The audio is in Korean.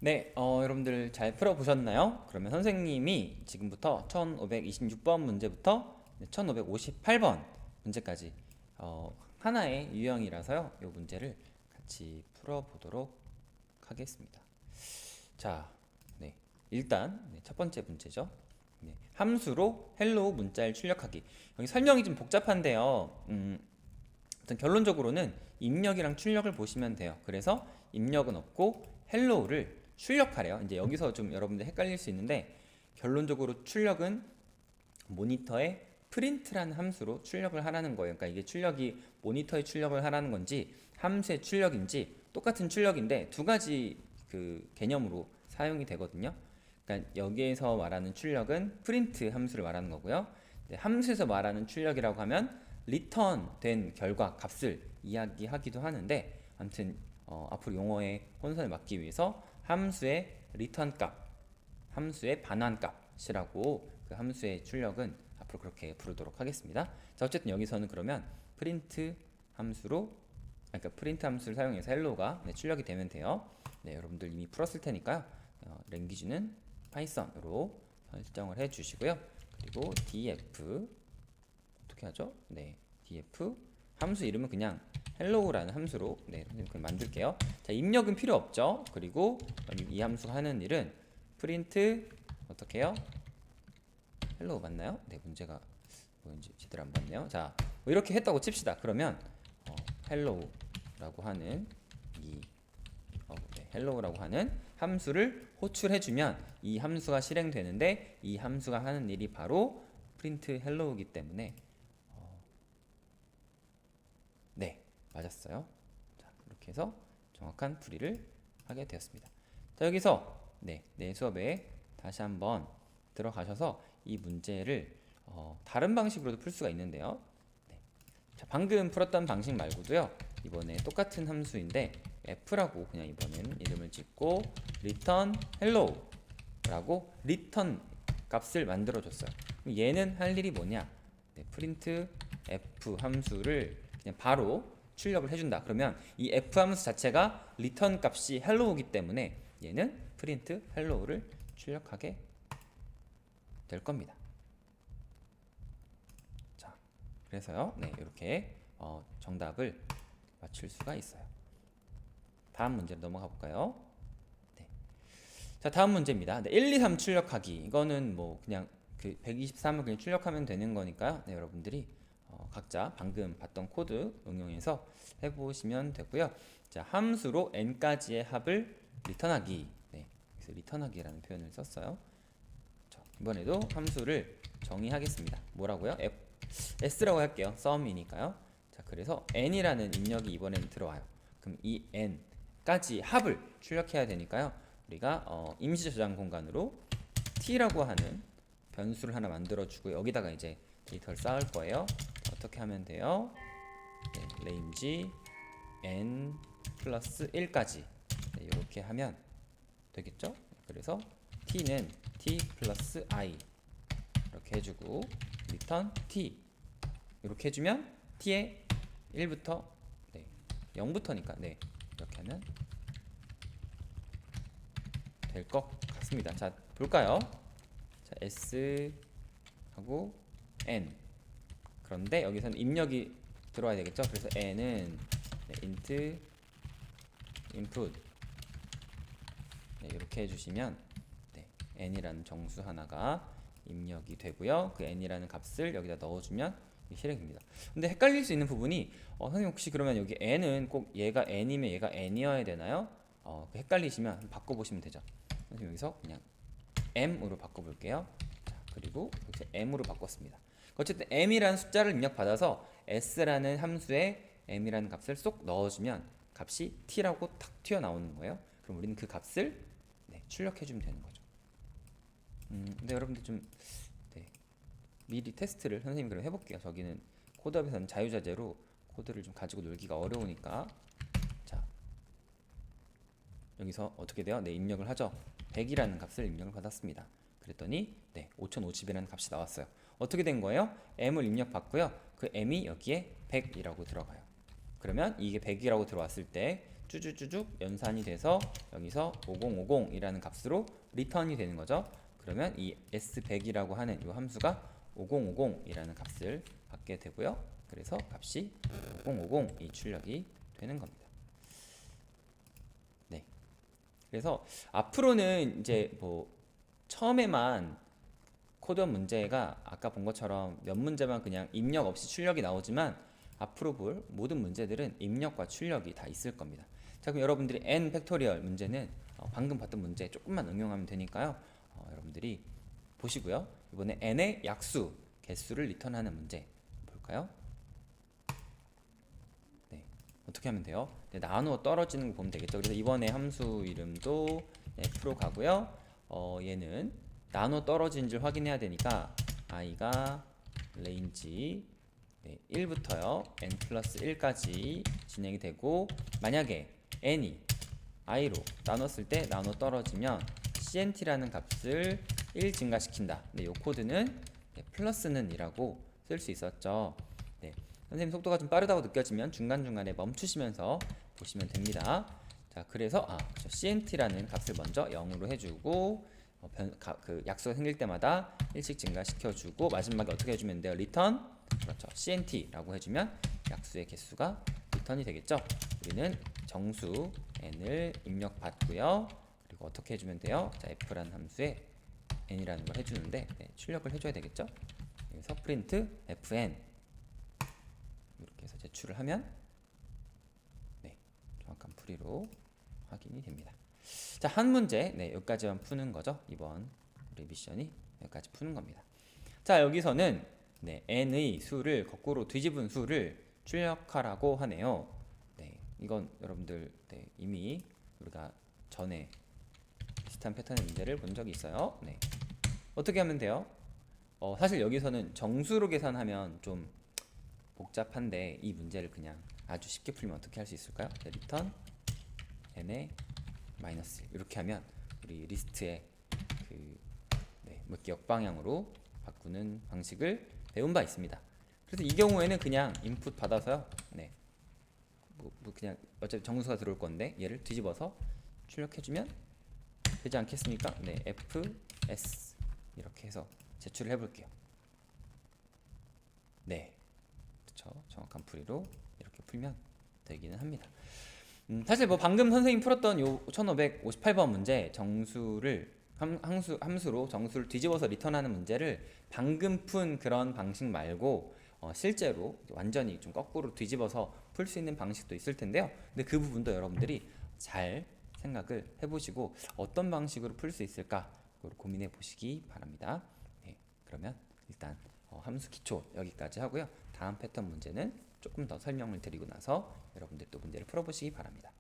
네, 여러분들 잘 풀어보셨나요? 그러면 선생님이 지금부터 1526번 문제부터 1558번 문제까지 하나의 유형이라서요. 이 문제를 같이 풀어보도록 하겠습니다. 자, 네, 일단 첫 번째 문제죠. 네, 함수로 헬로우 문자를 출력하기. 여기 설명이 좀 복잡한데요. 일단 결론적으로는 입력이랑 출력을 보시면 돼요. 그래서 입력은 없고 헬로우를 출력하래요. 이제 여기서 좀 여러분들 헷갈릴 수 있는데 결론적으로 출력은 모니터에 프린트라는 함수로 출력을 하라는 거예요. 그러니까 이게 출력이 모니터에 출력을 하라는 건지 함수의 출력인지 똑같은 출력인데 두 가지 그 개념으로 사용이 되거든요. 그러니까 여기에서 말하는 출력은 프린트 함수를 말하는 거고요. 함수에서 말하는 출력이라고 하면 리턴 된 결과 값을 이야기하기도 하는데 아무튼 앞으로 용어의 혼선을 막기 위해서 함수의 리턴 값, 함수의 반환 값이라고 그 함수의 출력은 앞으로 그렇게 부르도록 하겠습니다. 자, 어쨌든 여기서는 그러면 프린트 함수로 그러니까 프린트 함수를 사용해서 헬로우가 출력이 되면 돼요. 네, 여러분들 이미 풀었을 테니까요. 랭귀지는 파이썬으로 설정을 해 주시고요. 그리고 df 어떻게 하죠? 네, df 함수 이름은 그냥 hello라는 함수로 선생님 그냥 만들게요. 자, 입력은 필요 없죠. 그리고 이 함수가 하는 일은 print 어떻게 해요? hello 맞나요? 네, 문제가 뭔지 제대로 안 봤네요. 자, 뭐 이렇게 했다고 칩시다. 그러면 hello라고 하는 hello라고 하는 함수를 호출해주면 이 함수가 실행되는데 이 함수가 하는 일이 바로 print hello이기 때문에 네, 맞았어요. 자, 이렇게 해서 정확한 풀이를 하게 되었습니다. 자, 여기서 내 수업에 다시 한번 들어가셔서 이 문제를 다른 방식으로도 풀 수가 있는데요. 네. 자, 방금 풀었던 방식 말고도요. 이번에 똑같은 함수인데 f라고 그냥 이번에는 이름을 짓고 return hello라고 return 값을 만들어 줬어요. 얘는 할 일이 뭐냐? 네, print f 함수를 그냥 바로 출력을 해준다. 그러면 이 f 함수 자체가 return 값이 hello이기 때문에 얘는 print hello를 출력하게 될 겁니다. 자, 그래서요, 네, 이렇게 정답을 맞출 수가 있어요. 다음 문제로 넘어가 볼까요? 네. 자, 다음 문제입니다. 네, 1, 2, 3 출력하기. 이거는 뭐 그냥 그 123을 그냥 출력하면 되는 거니까요. 네, 여러분들이 각자 방금 봤던 코드 응용해서 해보시면 되고요. 자, 함수로 n까지의 합을 리턴하기. 네, 그래서 리턴하기라는 표현을 썼어요. 자, 이번에도 함수를 정의하겠습니다. 뭐라고요? s라고 할게요. sum이니까요. 자, 그래서 n이라는 입력이 이번에는 들어와요. 그럼 이 n까지 합을 출력해야 되니까요. 우리가 임시 저장 공간으로 t라고 하는 변수를 하나 만들어주고 여기다가 이제 데이터를 쌓을 거예요. 어떻게 하면 돼요? 네, range n 플러스 1까지 이렇게 하면 되겠죠? 그래서 t는 t 플러스 i 이렇게 해주고 return t 이렇게 해주면 t의 1부터 0부터니까 이렇게 하면 될 것 같습니다. 자, 볼까요? 자, s 하고 n 그런데 여기서는 입력이 들어와야 되겠죠? 그래서 n은 int input 이렇게 해주시면 n이라는 정수 하나가 입력이 되고요. 그 n이라는 값을 여기다 넣어주면 실행입니다. 근데 헷갈릴 수 있는 부분이 선생님 혹시 그러면 여기 n은 꼭 얘가 n이면 얘가 n이어야 되나요? 헷갈리시면 바꿔보시면 되죠. 선생님 여기서 그냥 m으로 바꿔볼게요. 자, 그리고 여기서 m으로 바꿨습니다. 어쨌든 m이라는 숫자를 입력받아서 s라는 함수에 m이라는 값을 쏙 넣어주면 값이 t라고 탁 튀어나오는 거예요. 그럼 우리는 그 값을 출력해주면 되는 거죠. 근데 여러분들 좀 미리 테스트를 선생님이 그럼 해볼게요. 저기는 코드업에서는 자유자재로 코드를 좀 가지고 놀기가 어려우니까 자, 여기서 어떻게 돼요? 입력을 하죠. 100이라는 값을 입력을 받았습니다. 그랬더니 5050이라는 값이 나왔어요. 어떻게 된 거예요? m을 입력받고요. 그 m이 여기에 100이라고 들어가요. 그러면 이게 100이라고 들어왔을 때 쭈쭈쭈쭉 연산이 돼서 여기서 5050이라는 값으로 리턴이 되는 거죠. 그러면 이 s100이라고 하는 이 함수가 5050이라는 값을 받게 되고요. 그래서 값이 5050이 출력이 되는 겁니다. 네. 그래서 앞으로는 이제 뭐 처음에만 코드원 문제가 아까 본 것처럼 몇 문제만 그냥 입력 없이 출력이 나오지만 앞으로 볼 모든 문제들은 입력과 출력이 다 있을 겁니다. 자, 그럼 여러분들이 n 팩토리얼 문제는 방금 봤던 문제 조금만 응용하면 되니까요. 여러분들이 보시고요. 이번에 n의 약수, 개수를 리턴하는 문제 볼까요? 네, 어떻게 하면 돼요? 네, 나누어 떨어지는 거 보면 되겠죠. 그래서 이번에 함수 이름도 f로 가고요. 얘는 나누어 떨어진지를 확인해야 되니까 i가 range 1부터요 n 플러스 1까지 진행이 되고, 만약에 n이 i로 나눴을 때 나눠 떨어지면 cnt라는 값을 1 증가시킨다. 이 코드는 플러스는 이라고 쓸 수 있었죠. 네, 선생님 속도가 좀 빠르다고 느껴지면 중간중간에 멈추시면서 보시면 됩니다. 자, 그래서 그렇죠. cnt라는 값을 먼저 0으로 해주고 그 약수가 생길 때마다 1씩 증가시켜주고, 마지막에 어떻게 해주면 돼요? 리턴, 그렇죠, cnt라고 해주면 약수의 개수가 리턴이 되겠죠. 우리는 정수 n을 입력받고요. 그리고 어떻게 해주면 돼요? 자, f라는 함수에 n이라는 걸 해주는데 출력을 해줘야 되겠죠. 그래서 프린트 fn 이렇게 해서 제출을 하면 정확한 풀이로 확인이 됩니다. 자, 한 문제 여기까지만 푸는 거죠. 이번 우리 미션이 여기까지 푸는 겁니다. 자, 여기서는 n의 수를 거꾸로 뒤집은 수를 출력하라고 하네요. 이건 여러분들 이미 우리가 전에 비슷한 패턴의 문제를 본 적이 있어요. 어떻게 하면 돼요? 사실 여기서는 정수로 계산하면 좀 복잡한데 이 문제를 그냥 아주 쉽게 풀면 어떻게 할 수 있을까요? 리턴 n의 마이너스 1 이렇게 하면 우리 리스트의 몇 개 역방향으로 바꾸는 방식을 배운 바 있습니다. 그래서 이 경우에는 그냥 인풋 받아서요. 그냥 어차피 정수가 들어올 건데 얘를 뒤집어서 출력해주면 되지 않겠습니까? fs 이렇게 해서 제출을 해볼게요. 그렇죠. 정확한 풀이로 이렇게 풀면 되기는 합니다. 사실 뭐 방금 선생님 풀었던 요 1558번 문제 정수를 함수로 정수를 뒤집어서 리턴하는 문제를 방금 푼 그런 방식 말고 실제로 완전히 좀 거꾸로 뒤집어서 풀 수 있는 방식도 있을 텐데요. 근데 그 부분도 여러분들이 잘 생각을 해보시고 어떤 방식으로 풀 수 있을까 고민해 보시기 바랍니다. 그러면 일단 함수 기초 여기까지 하고요. 다음 패턴 문제는 조금 더 설명을 드리고 나서 여러분들 또 문제를 풀어보시기 바랍니다.